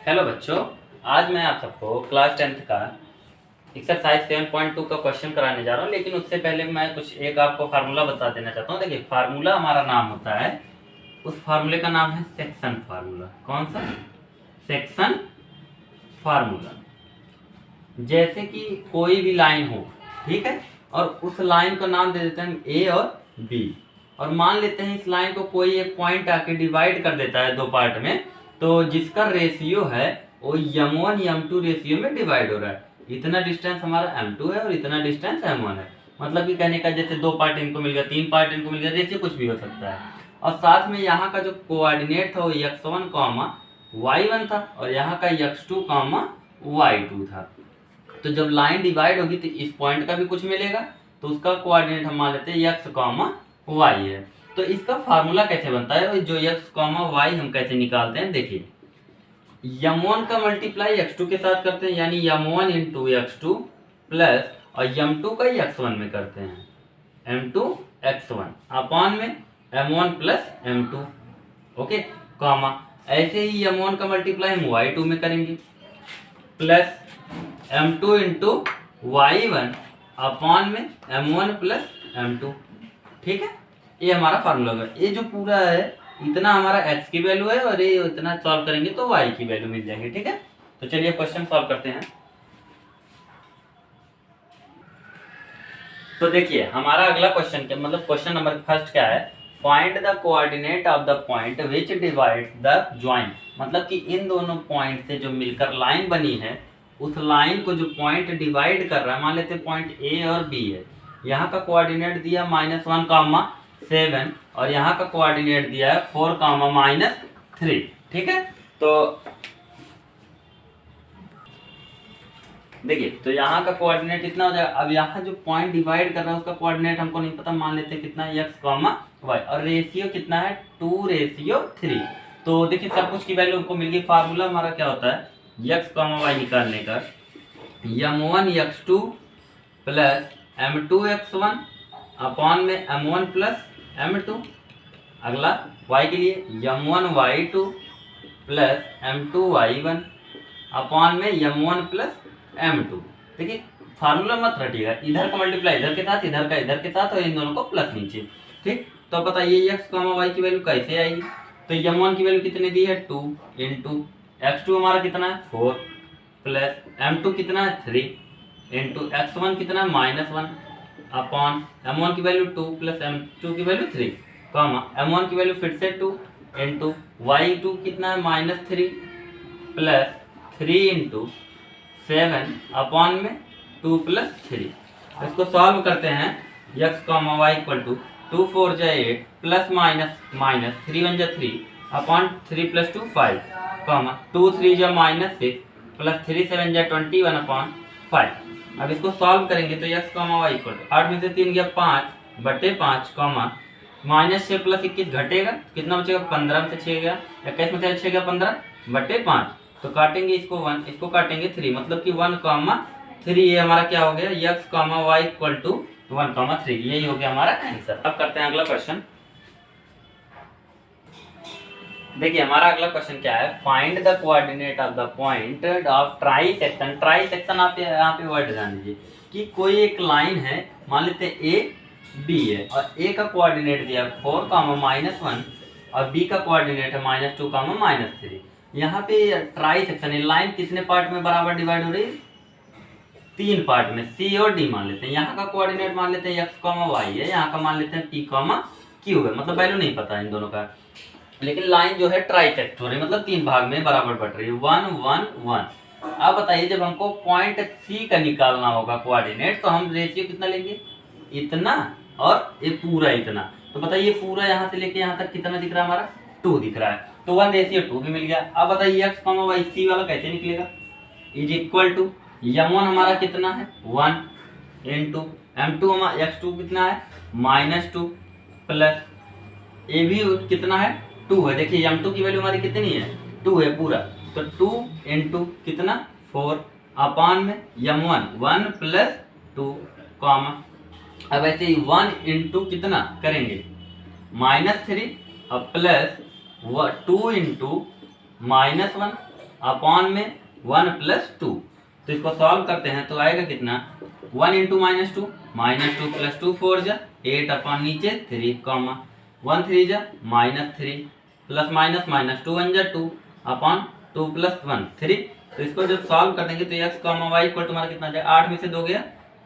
Hello बच्चों, आज मैं आप सबको क्लास 10th का एक्सरसाइज 7.2 का क्वेश्चन कराने जा रहा हूँ। लेकिन उससे पहले मैं एक आपको फार्मूला बता देना चाहता हूँ। देखिए, फार्मूला हमारा नाम होता है, उस फार्मूले का नाम है सेक्शन फार्मूला। कौन सा? Section formula. जैसे कि कोई भी लाइन हो, ठीक है, और उस लाइन का नाम दे देते हैं ए और बी, और मान लेते हैं इस लाइन को कोई एक पॉइंट आके डिवाइड कर देता है दो पार्ट में, तो जिसका रेशियो है वो m1 m2 रेशियो में डिवाइड हो रहा है। इतना डिस्टेंस हमारा m2 है और इतना डिस्टेंस m1 है। मतलब कि कहने का जैसे दो पार्ट इनको मिल गया, तीन पार्ट इनको मिल गया, रेशियो कुछ भी हो सकता है। और साथ में यहाँ का जो कोऑर्डिनेट था वो x1, y1 था, और यहाँ का x2, y2 था। तो जब लाइन डिवाइड होगी तो इस पॉइंट का भी कुछ मिलेगा, तो उसका कोऑर्डिनेट हम मान लेते हैं x, y है। तो इसका फार्मूला कैसे बनता है, जो x, y हम कैसे निकालते हैं, देखिए m1 का मल्टीप्लाई x2 के साथ करते हैं, यानी m1 इंटू x2 प्लस, और m2 का x1 में करते हैं, m2 x1 अपॉन में m1 plus m2, okay, comma. ऐसे ही m1 का मल्टीप्लाई हम y2 में करेंगे, plus m2 into y1 upon में m1 प्लस m2, ठीक है। ये हमारा फार्मूला है। ये जो पूरा है इतना हमारा x की वैल्यू है, और ये इतना सॉल्व करेंगे तो y की वैल्यू मिल जाएगी, ठीक है। तो चलिए क्वेश्चन सॉल्व करते हैं। तो देखिए हमारा अगला क्वेश्चन क्या, मतलब क्वेश्चन नंबर फर्स्ट क्या है, find the coordinate of the point which divide the joint. मतलब कि इन दोनों पॉइंट से जो मिलकर लाइन बनी है, उस लाइन को जो पॉइंट डिवाइड कर रहा है, मान लेते हैं पॉइंट ए और बी है। यहाँ का कोऑर्डिनेट दिया -1, 7, और यहाँ का कोऑर्डिनेट दिया है 4, -3, ठीक है। तो देखिए, तो यहाँ का कोऑर्डिनेट इतना हो जाएगा। अब यहाँ जो पॉइंट डिवाइड कर रहा है उसका कोऑर्डिनेट हमको नहीं पता, मान लेते हैं कितना है, x, y, और रेशियो कितना है 2:3। तो देखिए सब कुछ की वैल्यू हमको मिल गई। फार्मूला हमारा क्या होता है, x, y निकालने का, m1 x2 plus m2 x1 upon में m1 प्लस m2। अगला y के लिए m1 y2 plus m2 y1 upon में m1 प्लस m2। देखिए फार्मूला मत रटिएगा, इधर का मल्टीप्लाई इधर के साथ, इधर का इधर के साथ, और इन दोनों को प्लस नीचे, ठीक। तो अब बताइए x, y की वैल्यू कैसे आएगी। तो m1 की वैल्यू कितने दी है 2 इंटू x2 हमारा कितना है 4 प्लस m2 कितना है 3 इंटू x1 कितना है -1 अपॉन m1 की वैल्यू 2 प्लस m2 की वैल्यू 3, m1 की वैल्यू फिर से 2 इंटू y2 कितना है -3 प्लस 3 इंटू 7 अपॉन में 2 प्लस 3। इसको सॉल्व करते हैं, x, y इक्वल टू 2 4 जा 8 प्लस माइनस 3 1 जा 3 अपॉन 3 प्लस 2 5, 2 3 जा -6 प्लस 3 7 जा 21 अपॉन 5। अब इसको सॉल्व करेंगे तो x, y इक्वल टू 8 में से 3 गया 5/5, -6 प्लस 21 घटेगा, कितना बचेगा 15 में से 6 गया, 21 में से 6 गया 15/5। तो काटेंगे इसको 1, इसको काटेंगे 3, मतलब कि 1, 3। ये हमारा क्या हो गया, x, y इक्वल टू 1, 3। यही हो गया हमारा आंसर। अब करते हैं अगला क्वेश्चन। देखिए हमारा अगला क्वेश्चन क्या है, find the coordinate of the point of try section. Try section आप यहाँ पे वर्ड ध्यान दीजिए कि कोई एक लाइन है, मान लेते हैं ए बी है, और ए का कोऑर्डिनेट दिया 4, -1, और बी का कोऑर्डिनेट है -2, -3। यहाँ पे ट्राई सेक्शन है, लाइन कितने पार्ट में बराबर डिवाइड हो रही है, 3 पार्ट में, सी और डी मान लेते हैं। यहाँ का कोऑर्डिनेट मान लेते हैं x, y है, यहाँ का मान लेते हैं p, q है, मतलब वैल्यू नहीं पता इन दोनों का। लेकिन लाइन जो है ट्राइसेक्ट हो रही है, मतलब 3 भाग में बराबर बट रही है, 1 1 1। अब बताइए जब हमको पॉइंट सी का निकालना होगा कोऑर्डिनेट, तो हम रेशियो कितना लेंगे, इतना, और ये पूरा इतना। तो बताइए पूरा यहाँ से लेके यहाँ तक कितना दिख रहा है हमारा, 2 दिख रहा है, तो 1:2 भी मिल गया। अब बताइए x, y सी वाला कैसे निकलेगा, इज इक्वल टू m1 हमारा कितना है 1 इंटू m2 हमारा x2 कितना है -2 प्लस ए भी कितना है 2 है। देखिए m2 की वैल्यू हमारी कितनी है 2 है पूरा, तो 2 इंटू कितना 4 अपॉन में m1 1 प्लस 2, अब ऐसे ही 1 इंटू कितना करेंगे -3 और प्लस 2 इंटू -1 अपॉन में 1 + 2। तो इसको सॉल्व करते हैं तो आएगा कितना 1 × -2 -2 + 2 4 जा 8 अपॉन नीचे 3 कॉमा 1 3 जा -3 प्लस माइनस माइनस 2 1 जा 2 अपॉन 2 + 1 3। तो इसको जब सॉल्व कर देंगे तो x, y इक्वल टू हमारा कितना आ जाएगा 8 में से 2 गया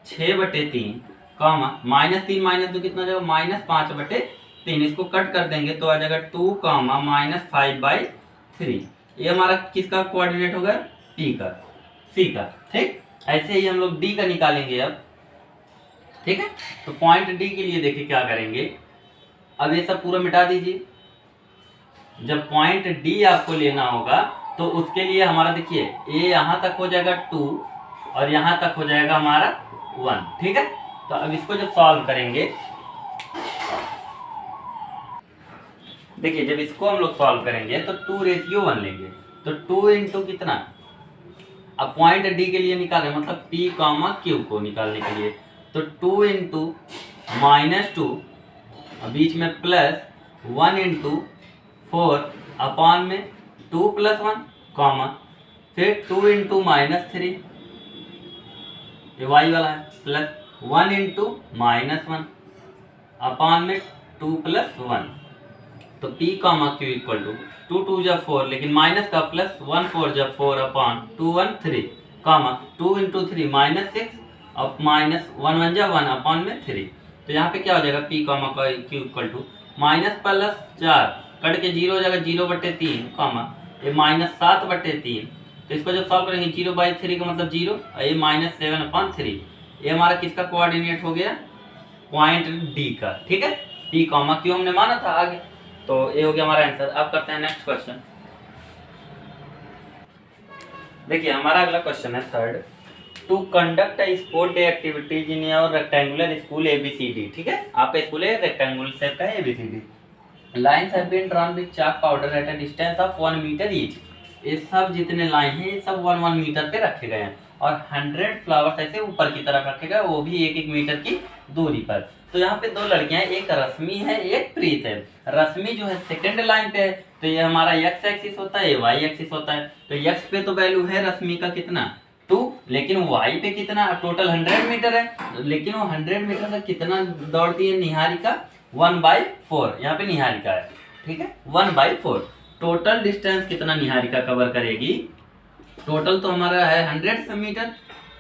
6/3 कॉमा -3 - 2 कितना जाएगा -5/3। इसको कट कर देंगे तो आ जाएगा 2 -5/3। ये हमारा किसका कोऑर्डिनेट होगा p का c का। ठीक, ऐसे ही हम लोग d का निकालेंगे अब। ठीक है, तो पॉइंट d के लिए देखिए क्या करेंगे। अब ये सब पूरा मिटा दीजिए। जब पॉइंट d आपको लेना होगा तो उसके लिए हमारा देखिए a यहाँ तक हो जाएगा 2 और यहाँ तक हो जाएगा हमारा 1। ठीक है, तो अब इसको जब सॉल्व करेंगे देखिए, जब इसको हम लोग सॉल्व करेंगे तो 2:1 लेंगे। तो 2 इंटू कितना, अब पॉइंट डी के लिए निकालें मतलब p, q को निकालने के लिए तो 2 इंटू -2 बीच में प्लस 1 इंटू 4 अपॉन में 2 + 1 कॉमा फिर 2 इंटू -3 ये y वाला है प्लस 1 इंटू -1 अपॉन में 2 + 1। तो p, q इक्वल टू 2 2 जा 4 लेकिन माइनस का प्लस 1 4 जा 4 अपॉन 2 1 3 कॉमा 2 इंटू 3 -6 और -1 1 जा 1 अपॉन में 3। तो यहाँ पे क्या हो जाएगा p, q equal to -+4 cut के 0 हो जाएगा 0/3 कॉमा ये -7/3। तो इसको जब सॉल्व करेंगे 0/3 का मतलब 0 और ये -7/3। ये हमारा किसका कोऑर्डिनेट हो गया पॉइंट डी का। ठीक है, p, q हमने माना था आगे, तो ये हो गया हमारा आंसर। अब करते हैं नेक्स्ट क्वेश्चन। देखिए हमारा अगला क्वेश्चन है third, to conduct a sport day activities in your rectangular school ABCD। ठीक है, आपका स्कूल है रेक्टेंगुलर शेप का है ABCD। Lines have been drawn with chalk powder at a distance of 1 metre each. ये सब जितने लाइन हैं ये सब 1 मीटर पे रखे गए हैं और 100 फ्लावर्स ऐसे ऊपर की तरफ रखे गए, वो भी 1 मीटर की दूरी पर। तो यहाँ पे 2 लड़कियां हैं, एक रश्मि है एक प्रीत है। रश्मि जो है सेकंड लाइन पे है तो ये हमारा x एक्सिस होता है, ये y एक्सिस होता है। तो x पे तो वैल्यू है रश्मि का कितना 2, लेकिन y पे कितना टोटल 100 मीटर है, लेकिन वो 100 मीटर का कितना दौड़ती है निहारिका 1/4। यहाँ पे निहारिका है, ठीक है 1/4। टोटल डिस्टेंस कितना निहारिका कवर करेगी, टोटल तो हमारा है 100 मीटर,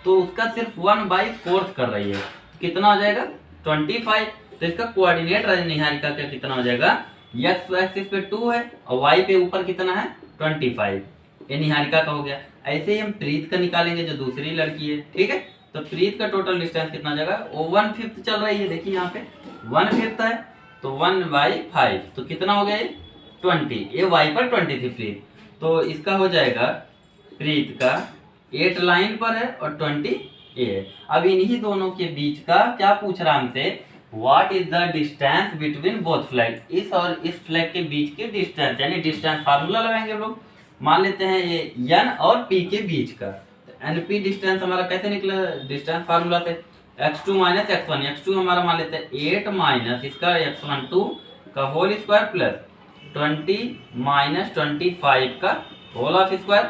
तो उसका सिर्फ 1/4 कर रही है। कितना हो जाएगा 25। तो इसका कोऑर्डिनेट निहारिका का कितना हो जाएगा, x एक्सिस पे 2 है और y पे ऊपर कितना है 25। ये निहारिका का हो गया। ऐसे ही हम प्रीत का निकालेंगे जो दूसरी लड़की है। ठीक है, तो प्रीत का टोटल डिस्टेंस कितना हो जाएगा, वो 1/5 चल रही है। देखिए यहाँ पे 1/5 है तो 1/5 तो कितना हो गया ये 20। ये y पर 20 थी प्रीत, तो इसका हो जाएगा प्रीत का 8 लाइन पर है और 20 ये है। अब इन्हीं दोनों के बीच का क्या पूछ रहा हमसे, what is the distance between both flag. इस और इस फ्लैग के बीच की डिस्टेंस, यानी डिस्टेंस फार्मूला लगाएंगे हम लोग। मान लेते हैं ये n और p के बीच का, तो np डिस्टेंस हमारा कैसे निकला डिस्टेंस फार्मूला से x2 - x1। x2 हमारा मान लेते हैं 8 माइनस इसका x1 2 का होल स्क्वायर प्लस 20 - 25 का होल ऑफ स्क्वायर।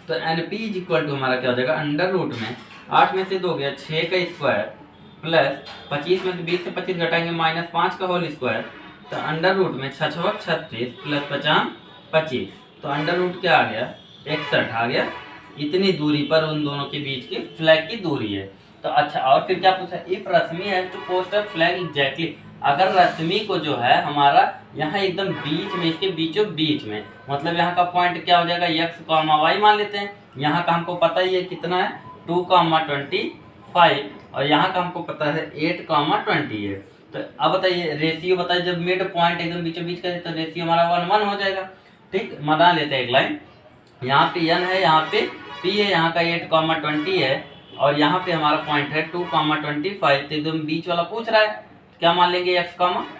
तो np इज इक्वल टू हमारा क्या हो जाएगा अंडर रूट में 8 में से 2 गया 6 का स्क्वायर प्लस 25 में से 20 से 25 घटाएंगे -5 का होल स्क्वायर। तो अंडर रूट में 6 × 36 प्लस 50 25, तो अंडर रूट क्या आ गया 61 आ गया। इतनी दूरी पर उन दोनों के बीच की फ्लैग की दूरी है। तो अच्छा, और फिर क्या पूछा, if Rashmi has to post a flag exactly. अगर रश्मि को जो है हमारा यहाँ एकदम बीच में, इसके बीचों बीच में, मतलब यहाँ का पॉइंट क्या हो जाएगा x, y मान लेते हैं। यहाँ का हमको पता ही है कितना है 2, 25 और यहाँ का हमको पता है 8, 20 है। तो अब बताइए रेशियो बताइए, जब मिड पॉइंट एकदम बीचों बीच का है तो रेशियो हमारा 1:1 हो जाएगा। ठीक, बना लेते हैं एक लाइन। यहाँ पे n है, यहाँ पे p है, यहाँ का 8, 20 है और यहाँ पे हमारा पॉइंट है 2, 25। तो एकदम बीच वाला पूछ रहा है, क्या मान लेंगे x,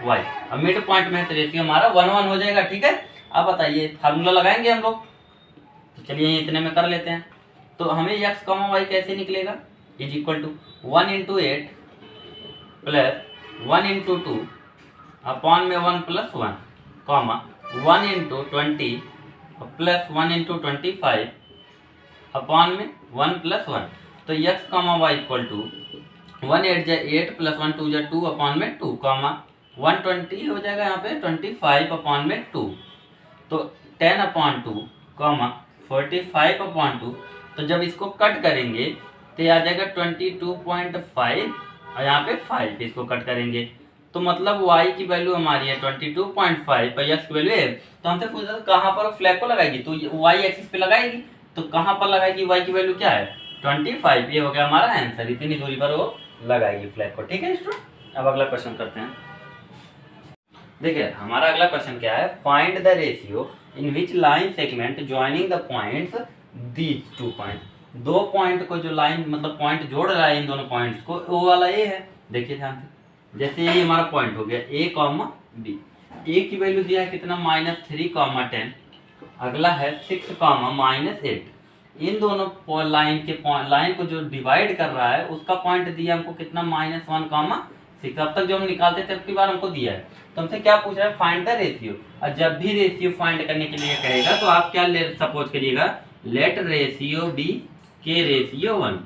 y। अब मिड पॉइंट में है तो रेशियो हमारा 1:1 हो जाएगा। ठीक है, अब बताइए फार्मूला लगाएंगे हम लोग, तो चलिए इतने में कर लेते हैं। तो हमें x, y कैसे निकलेगा, is equal to 1 × 8 plus 1 × 2 upon में 1 + 1 कॉमा 1 × 20 प्लस 1 इंटू 25 अपॉन में 1 प्लस 1। तो x comma y equal to 1 8 जा 8 प्लस 1 2 जा 2 अपॉन में 2 कॉमा 120 हो जाएगा यहाँ पे 25 अपॉन में 2। तो 10 अपॉन 2 कॉमा 45 अपॉन 2। तो जब इसको कट करेंगे तो आ जाएगा 22.5 और यहाँ पे 5 इसको कट करेंगे तो मतलब y की वैल्यू हमारी है 22.5 पर x की वैल्यू है। तो हमसे पूछा कहाँ पर फ्लैग को लगाएगी तो y एक्सिस पे लगाएगी तो कहाँ पर लगाएगी y की वैल्यू क्या है 25। ये हो गया हमारा आंसर, इतनी दूरी पर वो लगाएगी फ्लैग को। ठीक है स्टूडेंट, अब अगला क्वेश्चन करते हैं। देखिए हमारा अगला क्वेश्चन क्या है, find the ratio in which line segment joining the points these 2 point. दो पॉइंट को जो लाइन मतलब पॉइंट जोड़ रहा है इन दोनों पॉइंट्स को वो वाला ए है। देखिए ध्यान से, जैसे ये हमारा पॉइंट हो गया ए कॉमा बी, ए की वैल्यू दिया है कितना -3 कॉमा 10, अगला है 6 कॉमा -8। इन दोनों लाइन को जो डिवाइड कर रहा है उसका पॉइंट दिया हमको कितना -1 कॉमा 6। अब तक जो हम निकालते थे उसकी बार हमको दिया है तो हमसे क्या पूछ रहा है फाइंड द रेशियो। और जब भी रेशियो फाइंड करने के लिए कहेगा तो आप क्या सपोज करिएगा, लेट रेशियो बी के रेशियो 1।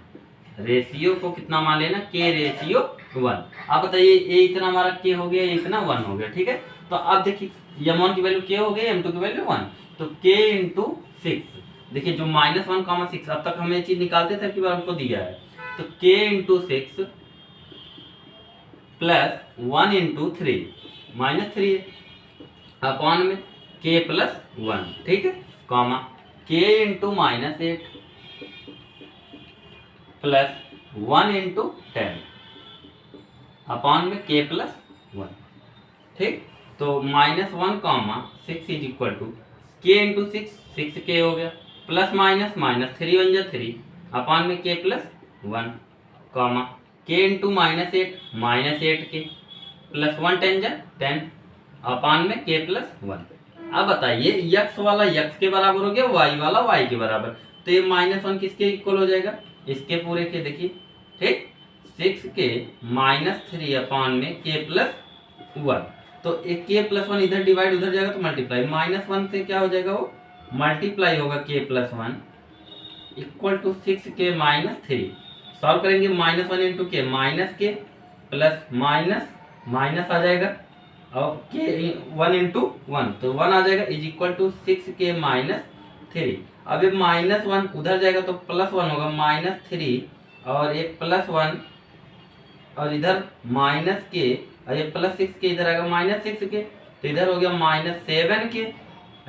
रेशियो को कितना मान लेना के रेशियो 1। आप बताइए ये इतना हमारा के हो गया, इतना 1 हो गया। ठीक है, तो आप देखिए m1 की वैल्यू के हो गई, m2 की वैल्यू 1, तो k इंटू 6। देखिए जो -1 कॉमा 6 अब तक हम ये चीज निकालते थे कि बार हमको दिया है तो k into 6 plus 1 into 3 -3 upon में k प्लस 1। ठीक है, comma k into -8 plus 1 into 10 upon में k प्लस 1। ठीक, तो -1 comma 6 is equal to k into 6, 6k हो गया, प्लस माइनस -3 बन जा 3 अपॉन में k plus 1 comma k into -8 -8k plus 1 10 जा 10 अपॉन में k प्लस 1। अब बताइए x वाला x के बराबर हो गया, y वाला y के बराबर, तो ये -1 किसके इक्वल हो जाएगा, इसके पूरे के। देखिए ठीक, 6k -3 अपॉन में k प्लस 1, तो एक k प्लस 1 इधर डिवाइड उधर जाएगा तो मल्टीप्लाई, -1 से क्या हो जाएगा वो मल्टीप्लाई होगा k plus 1 equal to 6k -3। Solve करेंगे -1 इंटू के -k प्लस माइनस आ जाएगा और k 1 इंटू 1 तो 1 आ जाएगा इज इक्वल टू 6k -3। अब ये -1 उधर जाएगा तो प्लस 1 होगा -3 और ये प्लस 1 और इधर -k और ये प्लस 6k इधर आएगा -6k, तो इधर हो गया -7k,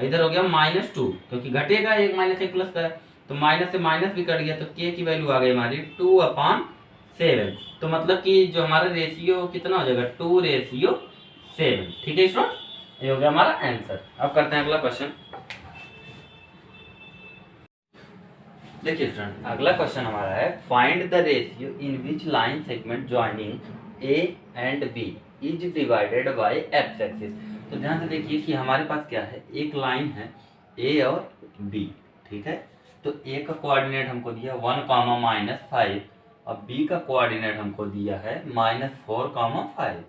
इधर हो गया -2 क्योंकि घटेगा एक -1 प्लस का है तो माइनस से माइनस भी कट गया तो k की वैल्यू आ गई हमारी 2/7। तो मतलब कि जो हमारा रेशियो कितना हो जाएगा 2:7। ठीक है स्टूडेंट, ये हो गया हमारा आंसर। अब करते हैं अगला क्वेश्चन। देखिए स्टूडेंट अगला क्वेश्चन हमारा है find the ratio in which line segment joining A and B is divided by x axis. तो ध्यान से देखिए कि हमारे पास क्या है, एक लाइन है ए और बी। ठीक है, तो ए का कोऑर्डिनेट हमको दिया 1, -5 और बी का कोऑर्डिनेट हमको दिया है -4, 5।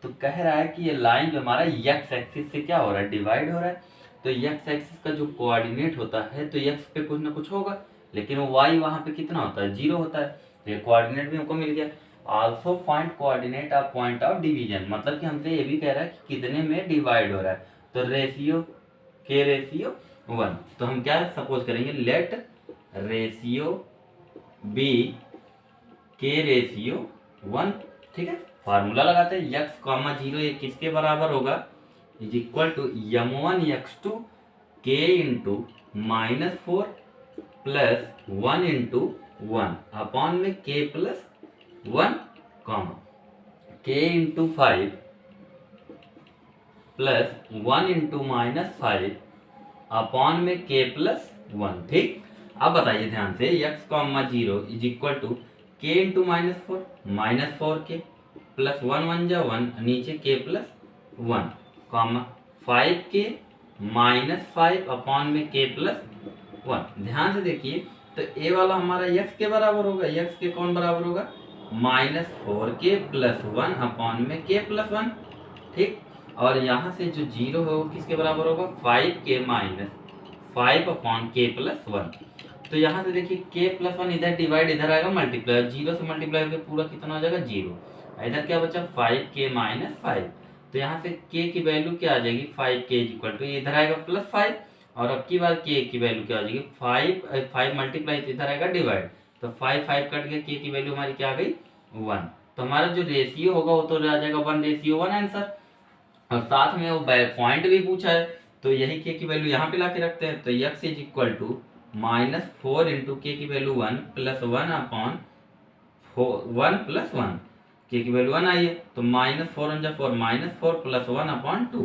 तो कह रहा है कि ये लाइन जो हमारा एक्स एक्सिस से क्या हो रहा है डिवाइड हो रहा है। तो एक्स एक्सिस का जो कोऑर्डिनेट होता है तो एक्स पे कुछ ना कुछ होगा, लेकिन वाई वहाँ पे कितना होता है 0 होता है, तो ये कोऑर्डिनेट भी हमको मिल गया। Also find coordinate of point of division, मतलब कि हमसे ये भी कह रहा है कि कितने में डिवाइड हो रहा है। तो रेशियो के रेशियो 1, तो हम क्या सपोज करेंगे, लेट रेशियो बी के रेशियो 1। ठीक है, फार्मूला लगाते हैं x, 0 ये किसके बराबर होगा is equal to m1 x2 k into -4 plus 1 into 1 upon में k plus 1 comma k into 5 plus 1 into -5 upon में k प्लस 1। ठीक, अब बताइए ध्यान से x, 0 is equal to k into -4 -4k plus 1 1 जा 1 नीचे k plus 1 comma 5k -5 upon में k प्लस 1। ध्यान से देखिए तो ए वाला हमारा x के बराबर होगा, x के कौन बराबर होगा -4k प्लस 1 अपॉन में k प्लस 1। ठीक, और यहाँ से जो 0 है वो किसके बराबर होगा 5k 5/k+1। तो यहाँ से देखिए k+1 इधर डिवाइड इधर आएगा मल्टीप्लाई, 0 से मल्टीप्लाई करके पूरा कितना हो जाएगा 0। इधर क्या बचा 5k-5। तो यहाँ से k की वैल्यू क्या आ जाएगी 5k इक्वल टू इधर आएगा +5 और अब की बार k की वैल्यू क्या आ जाएगी 5 मल्टीप्लाई इधर आएगा डिवाइड। तो 5 कट गया, k की वैल्यू हमारी क्या आ गई 1। तो हमारा जो रेशियो होगा वो तो आ जाएगा 1:1 आंसर। और साथ में वो पॉइंट भी पूछा है तो यही k की वैल्यू यहाँ पे ला के रखते हैं। तो x is equal to -4 into k की वैल्यू 1 + 1/1 +1 k की वैल्यू 1 आई है। तो -4 × 4 -4 + 1/2।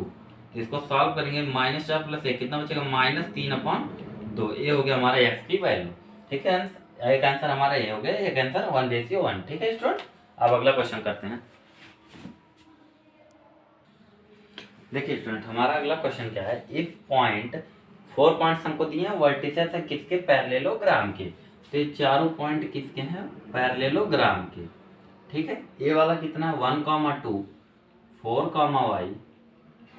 इसको सॉल्व करेंगे -4 + 1 कितना बचेगा -3/2। ये हो गया हमारा x की वैल्यू। ठीक है, एक आंसर हमारा ये हो गया, एक आंसर 1:1। ठीक है स्टूडेंट, अब अगला क्वेश्चन करते हैं। देखिए स्टूडेंट, हमारा अगला क्वेश्चन क्या है, इफ पॉइंट 4 पॉइंट्स हमको दिए हैं, वर्टिसेस है किसके पैरेललोग्राम के। तो ये चारों पॉइंट किसके हैं पैरेललोग्राम के। ठीक है, ये वाला कितना है 1,2 4,y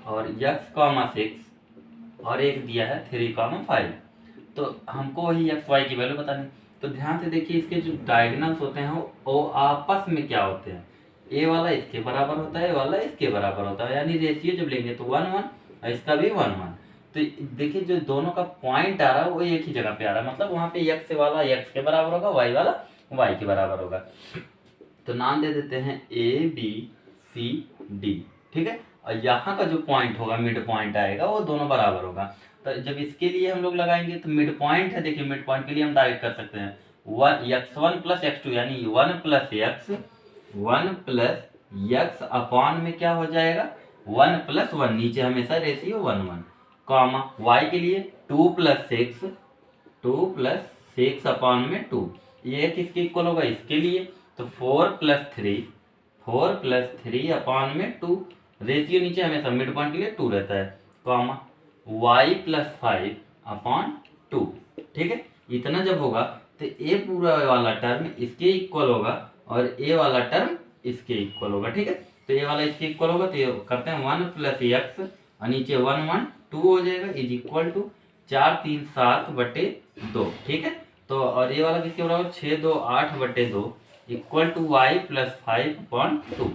और x,6 और एक दिया है 3,5। तो हमको वही एक्स वाई की वैल्यू बतानी। तो ध्यान से देखिए, इसके जो डायगोनल्स होते हैं वो आपस में क्या होते हैं, ए वाला इसके बराबर होता है, ए वाला इसके बराबर होता है, यानी रेशियो जब लेंगे तो 1:1 और इसका भी 1:1। तो देखिए जो दोनों का पॉइंट आ रहा है वो एक ही जगह पे आ रहा है, मतलब वहाँ पे एक्स वाला एक्स के बराबर होगा, वाई वाला वाई के बराबर होगा। तो नाम दे देते हैं ABCD। ठीक है, और यहाँ का जो पॉइंट होगा मिड पॉइंट आएगा वो दोनों बराबर होगा। तो जब इसके लिए हम लोग लगाएंगे तो मिड पॉइंट है, देखिए मिड पॉइंट के लिए हम डायरेक्ट कर सकते हैं x1 + x2 यानी 1 + x अपॉन में क्या हो जाएगा 1 + 1, नीचे हमेशा रेशियो 1:1, कॉमा y के लिए 2 + 6 अपॉन में 2, ये किसके इक्वल होगा इसके लिए। तो 4 + 3 अपॉन में 2, रेशियो नीचे हमेशा मिड पॉइंट के लिए 2 रहता है, कॉमा y + 5 अपॉन 2। ठीक है, इतना जब होगा तो ए पूरा वाला टर्म इसके इक्वल होगा और ए वाला टर्म इसके इक्वल होगा। ठीक है, तो ये वाला इसके इक्वल होगा तो ये करते हैं 1 + x और नीचे 1 1 2 हो जाएगा इज इक्वल टू 4 3 7/2। ठीक है, तो और ये वाला किसके बराबर 6 2 8/2 इक्वल टू y + 5/2।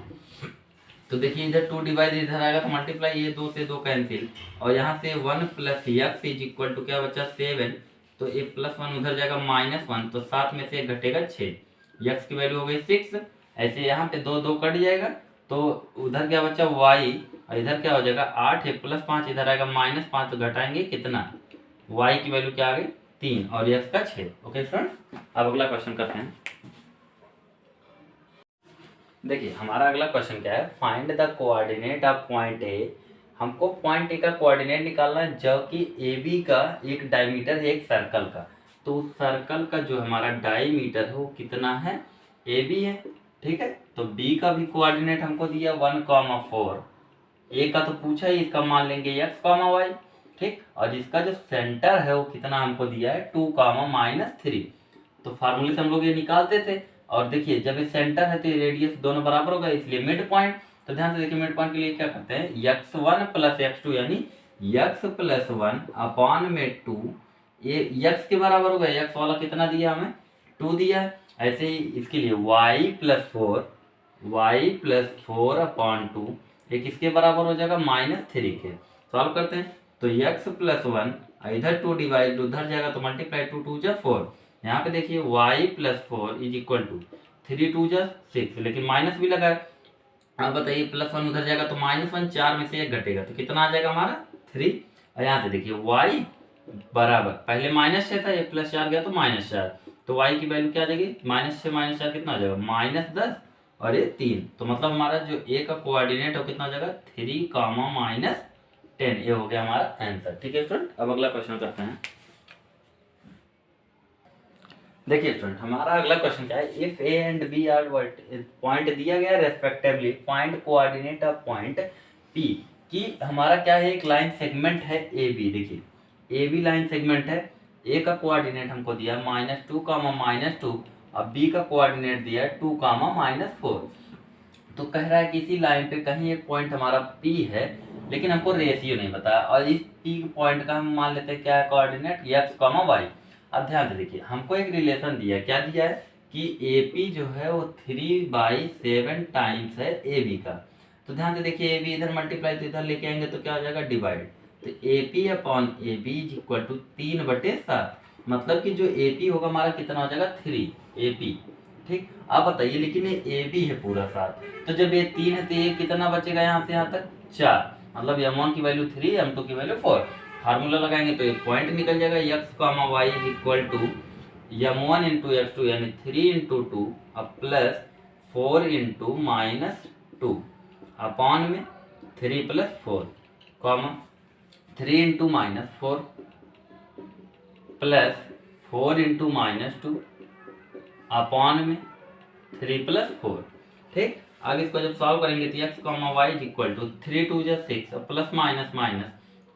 तो देखिए इधर 2 डिवाइड इधर आएगा तो मल्टीप्लाई, ये 2 से 2 कैंसिल और यहाँ से 1 + x इज इक्वल टू क्या बचा 7। तो ये +1 उधर जाएगा -1, तो 7 में से 1 घटेगा 6, x की वैल्यू हो गई 6। ऐसे यहाँ पे 2 2 कट जाएगा तो उधर क्या बचा y और इधर क्या हो जाएगा 8 है +5 इधर आएगा -5, तो घटाएंगे कितना y की वैल्यू क्या आ गई 3 और x का 6। ओके स्टूडेंट, अब अगला क्वेश्चन करते हैं। देखिए हमारा अगला क्वेश्चन क्या है, find the coordinate of point A. हमको पॉइंट ए का कोऑर्डिनेट निकालना है जो कि ए बी का एक डायमीटर है एक सर्कल का। तो उस सर्कल का जो हमारा डायमीटर है वो कितना है ए बी है। ठीक है, तो बी का भी कोऑर्डिनेट हमको दिया 1,4, ए का तो पूछा ही, इसका मान लेंगे x,y। ठीक, और इसका जो सेंटर है वो कितना हमको दिया है 2,-3। तो फार्मूले से हम लोग ये निकालते थे और देखिए जब ये सेंटर है तो ये रेडियस दोनों बराबर होगा, इसलिए मिड पॉइंट। तो ध्यान से देखिए मिड पॉइंट के लिए क्या करते हैं x1 + x2 यानी x + 1 अपॉन में 2, ये x के बराबर होगा, x वाला कितना दिया हमें 2 दिया है। ऐसे ही इसके लिए y + 4 अपॉन 2, ये किसके बराबर हो जाएगा -3 के। सॉल्व करते हैं तो x + 1 इधर 2 डिवाइड उधर जाएगा तो मल्टीप्लाई 2 2 जा 4। यहाँ पे देखिए y + 4 इज इक्वल टू 3 2 जा 6, लेकिन माइनस भी लगा है। अब बताइए +1 उधर जाएगा तो -1, 4 में से 1 घटेगा तो कितना आ जाएगा हमारा 3। और यहाँ पे देखिए y बराबर पहले -6 था, ये +4 गया तो -4, तो y की वैल्यू क्या आ जाएगी -6 - 4 कितना आ जाएगा -10 और ये 3। तो मतलब हमारा जो a का कोऑर्डिनेट है कितना हो जाएगा 3, -10। ये हो गया हमारा आंसर। ठीक है स्टूडेंट, अब अगला क्वेश्चन करते हैं। देखिए स्टूडेंट हमारा अगला क्वेश्चन क्या है, if A and B are point दिया गया respectively find coordinate of point P. कि हमारा क्या है एक लाइन सेगमेंट है ए बी। देखिए ए बी लाइन सेगमेंट है, ए का कोऑर्डिनेट हमको दिया -2, -2 और बी का कोऑर्डिनेट दिया है 2, -4। तो कह रहा है कि इसी लाइन पे कहीं एक पॉइंट हमारा P है, लेकिन हमको रेशियो नहीं बताया, और इस P पॉइंट का हम मान लेते हैं क्या है कोऑर्डिनेट x, y। अब ध्यान से देखिए, हमको एक रिलेशन दिया है, क्या दिया है कि AP जो है वो 3/7 टाइम्स है AB का। तो ध्यान से देखिए, AB इधर मल्टीप्लाई तो इधर लेके आएंगे तो क्या हो जाएगा डिवाइड, तो AP upon AB is equal to 3/7, मतलब कि जो AP होगा हमारा कितना हो जाएगा 3AP। ठीक, आप बताइए, लेकिन ये ए बी है पूरा साथ, तो जब ये 3 है तो ये कितना बचेगा यहाँ से यहाँ तक 4, मतलब m1 की वैल्यू 3, m2 की वैल्यू 4। फार्मूला लगाएंगे तो एक पॉइंट निकल जाएगा, x, y is equal to m1 into x2 यानी 3 इंटू 2 अब प्लस 4 इंटू -2 अपॉन में 3 plus 4 3 into -4 plus 4 into -2 upon में 3 प्लस 4। ठीक, अब इसको जब सॉल्व करेंगे तो x, y is equal to 3 2 जा 6 प्लस माइनस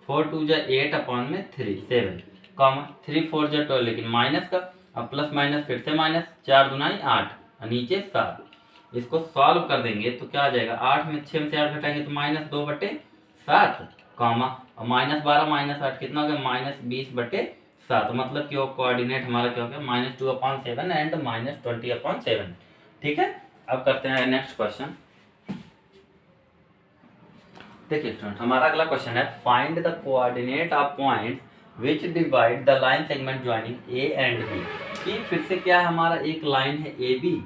4 2 जा 8 अपॉन में 3 7 3 4 जा 12, लेकिन माइनस का, अब प्लस माइनस फिर से माइनस, 4 दूनाई 8 और नीचे 7। इसको सॉल्व कर देंगे तो क्या आ जाएगा, 8 में 6 में से 8 घटाएंगे तो -2/7 और -12 -8 कितना हो गया -20/7, मतलब कि वो कोऑर्डिनेट हमारा क्या हो गया -2/7 एंड -20/7। ठीक है, अब करते हैं नेक्स्ट क्वेश्चन। देखिए स्टूडेंट, हमारा अगला क्वेश्चन है find the coordinate of point which divide the line segment joining A and B. कि फिर से क्या है, हमारा एक लाइन है ए बी,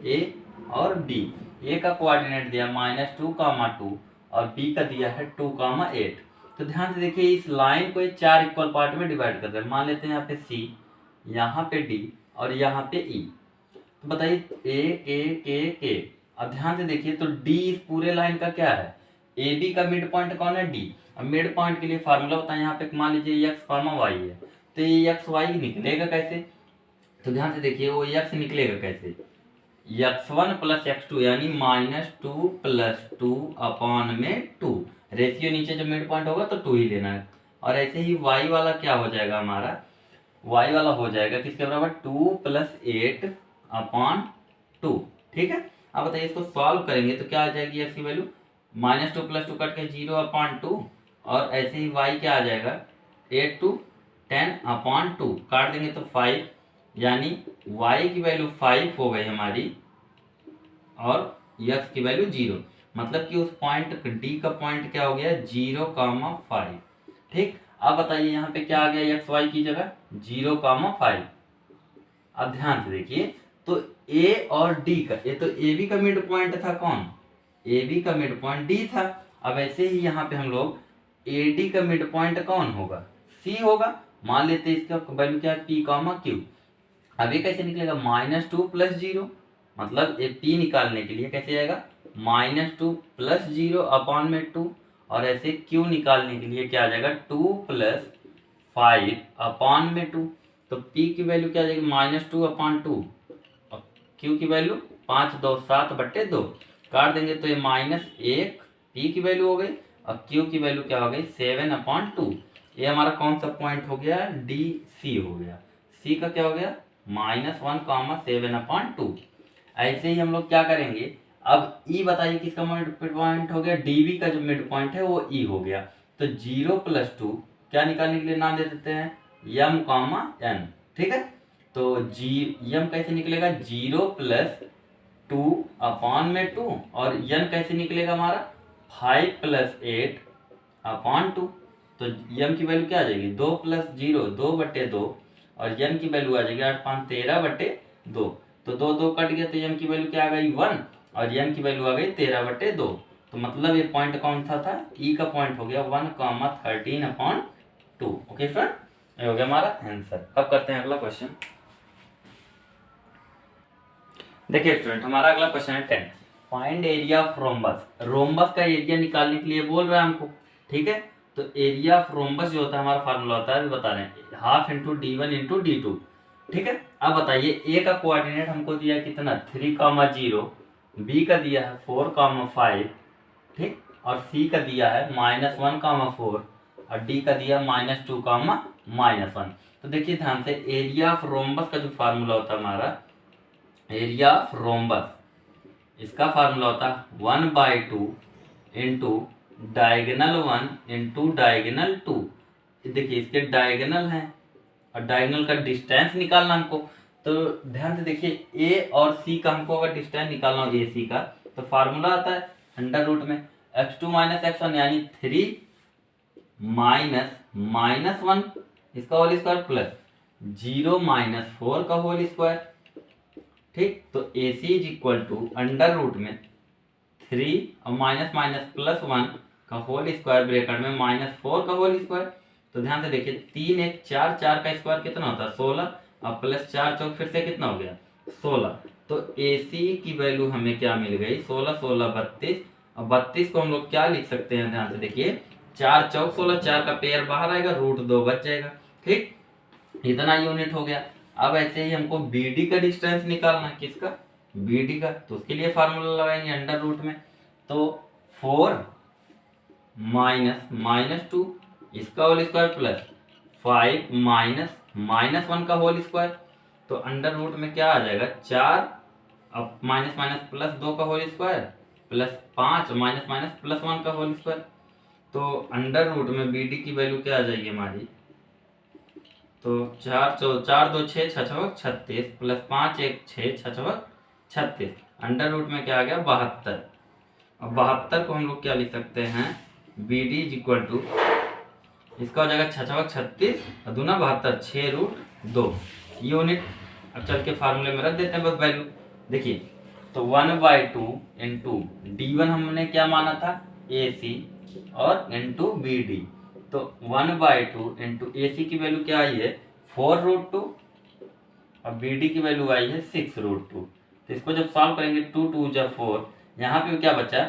ए और बी। ए का कोऑर्डिनेट दिया -2, 2 और बी का दिया है 2, 8। तो ध्यान से देखिए, इस लाइन को 4 इक्वल पार्ट में डिवाइड कर रहे हैं। मान लेते हैं यहाँ पे सी, यहाँ पे डी और यहाँ पे ई। तो बताइए के। अब ध्यान से देखिए, तो डी इस पूरे लाइन का क्या है, ए बी का मिड पॉइंट कौन है, डी। अब मिड पॉइंट के लिए फार्मूला बताएं, यहाँ पे मान लीजिए x, y है, तो ये x y निकलेगा कैसे, तो ध्यान से देखिए वो x निकलेगा कैसे, x1 प्लस x2 यानी -2 + 2 अपॉन में 2। रेशियो नीचे जो मिड पॉइंट होगा तो 2 ही लेना है। और ऐसे ही y वाला क्या हो जाएगा हमारा, y वाला हो जाएगा किसके बराबर, 2 + 8 अपॉन 2। ठीक है, अब बताइए इसको सॉल्व करेंगे तो क्या आ जाएगी x की वैल्यू, -2 + 2 कट के 0 अपॉन 2, और ऐसे ही y क्या आ जाएगा 8 2 10 अपॉन 2, काट देंगे तो 5, यानी y की वैल्यू 5 हो गई हमारी और x की वैल्यू 0, मतलब कि उस पॉइंट d का पॉइंट क्या हो गया 0,5। ठीक, अब बताइए यहाँ पे क्या आ गया x y की जगह 0,5। अब ध्यान से देखिए, तो a और d का, ये तो ए बी का मिड पॉइंट था, कौन ए बी का मिड पॉइंट d था। अब ऐसे ही यहाँ पे हम लोग ए डी का मिड पॉइंट कौन होगा, c होगा। मान लेते हैं इसका वैल्यू क्या है p, q। अब ये कैसे निकलेगा, -2 + 0, मतलब ये p निकालने के लिए कैसे आएगा -2 + 0 अपॉन में 2, और ऐसे q निकालने के लिए क्या आ जाएगा 2 + 5 अपॉन में 2। तो p की वैल्यू क्या आ जाएगी -2 अपॉन 2 और q की वैल्यू 5 2 7/2, काट देंगे तो ये -1 p की वैल्यु हो गई और q की वैल्यू क्या हो गई 7/2। ये हमारा कौन सा पॉइंट हो गया, डी सी हो गया। c का क्या हो गया -1, 7/2। ऐसे ही हम लोग क्या करेंगे, अब ई बताइए किसका मिड पॉइंट हो गया, डीबी का जो मिड पॉइंट है वो ई हो गया। तो 0 + 2 क्या निकालने के लिए नाम दे देते हैं m, n। ठीक है, तो m कैसे निकलेगा 0 + 2 अपॉन में 2, और n कैसे निकलेगा हमारा 5 + 8 अपॉन 2। तो m की वैल्यू क्या आ जाएगी 2 + 0 2/2, और n की वैल्यू आ जाएगी 8 5 13/2। तो 2 2 कट गया तो m की वैल्यू क्या आ गई 1, और n की वैल्यू आ गई 13/2। तो मतलब ये पॉइंट कौन सा था, e का पॉइंट हो गया 1,13/2। ओके फ्रेंड, ये हो गया हमारा आंसर। अब करते हैं अगला क्वेश्चन। देखिए स्टूडेंट, हमारा अगला क्वेश्चन है 10, find area of rhombus. Rhombus का एरिया निकालने के लिए बोल रहा है हमको। ठीक है, तो एरिया ऑफ रोम्बस जो होता है हमारा फार्मूला होता है, अभी बता रहे हैं, 1/2 × d1 × d2। ठीक है, अब बताइए ए का कोऑर्डिनेट हमको दिया है कितना 3,0, बी का दिया है 4,5, ठीक, और सी का दिया है -1,4 और डी का दिया -2, -1। तो देखिए ध्यान से, एरिया ऑफ रोम्बस का जो फार्मूला होता है हमारा, एरिया ऑफ रोम्बस इसका फार्मूला होता है 1/2 इंटू डायगनल 1 इंटू डायगनल 2। देखिए इसके डायगनल हैं और डायगनल का डिस्टेंस निकालना हमको। तो ध्यान से देखिए ए और सी का हमको अगर डिस्टेंस निकालना हो ए सी का, तो फार्मूला आता है अंडर रूट में x2 माइनस x1 यानी 3 माइनस 1 इसका होल स्क्वायर प्लस 0 माइनस 4 का होल स्क्वायर। ठीक, तो A C is equal to under root में 3 और माइनस माइनस प्लस 1 का होल स्क्वायर ब्रैकेट में -4 का होल स्क्वायर। तो ध्यान से देखिए 3 1 4 4 का स्क्वायर कितना होता है 16 और प्लस 4 चौक फिर से कितना हो गया 16। तो ए सी की वैल्यू हमें क्या मिल गई 16 16 32 और 32 को हम लोग क्या लिख सकते हैं, ध्यान से देखिए 4 चौक 16, 4 का पेयर बाहर आएगा, √2 बच जाएगा। ठीक, इतना यूनिट हो गया। अब ऐसे ही हमको बी डी का डिस्टेंस निकालना है, किसका बी डी का, तो उसके लिए फार्मूला लगाएंगे अंडर रूट में। तो 4 माइनस 2 इसका होल स्क्वायर प्लस 5 माइनस 1 का होल स्क्वायर। तो अंडर रूट में क्या आ जाएगा 4 अब माइनस माइनस प्लस 2 का whole square plus 5 minus minus plus 1 का होल स्क्वायर। तो अंडर रूट में बी डी की वैल्यू क्या आ जाएगी हमारी, तो 4 2 6 6 36 प्लस 5 1 6 6 36, अंडर रूट में क्या आ गया 72। अब 72 को हम लोग क्या लिख सकते हैं B D is equal to इसका हो जाएगा 6 36 और दूना 72 6√2 यूनिट। अब चल के फार्मूले में रख देते हैं बस वैल्यू। देखिए तो 1/2 इंटू D1 हमने क्या माना था AC और इंटू बी डी। तो 1/2 इंटू ए सी की वैल्यू क्या आई है 4√2 और बी डी की वैल्यू आई है 6√2। तो इसको जब सॉल्व करेंगे 2 2 जा 4, यहाँ पे क्या बचा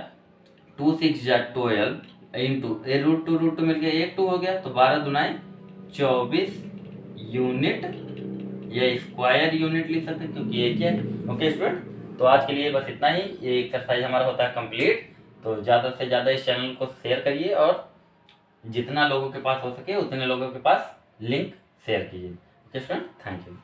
2 6 जा 12 इंटू √2 मिल गया 1 2 हो गया, तो 12 दुनाई 24 यूनिट या स्क्वायर यूनिट लिख सकते हैं क्योंकि एक है। ओके स्टूडेंट, तो आज के लिए बस इतना ही। ये एक्सरसाइज हमारा होता है कंप्लीट। तो ज़्यादा से ज़्यादा इस चैनल को शेयर करिए और जितना लोगों के पास हो सके उतने लोगों के पास लिंक शेयर कीजिए। Okay student, thank you.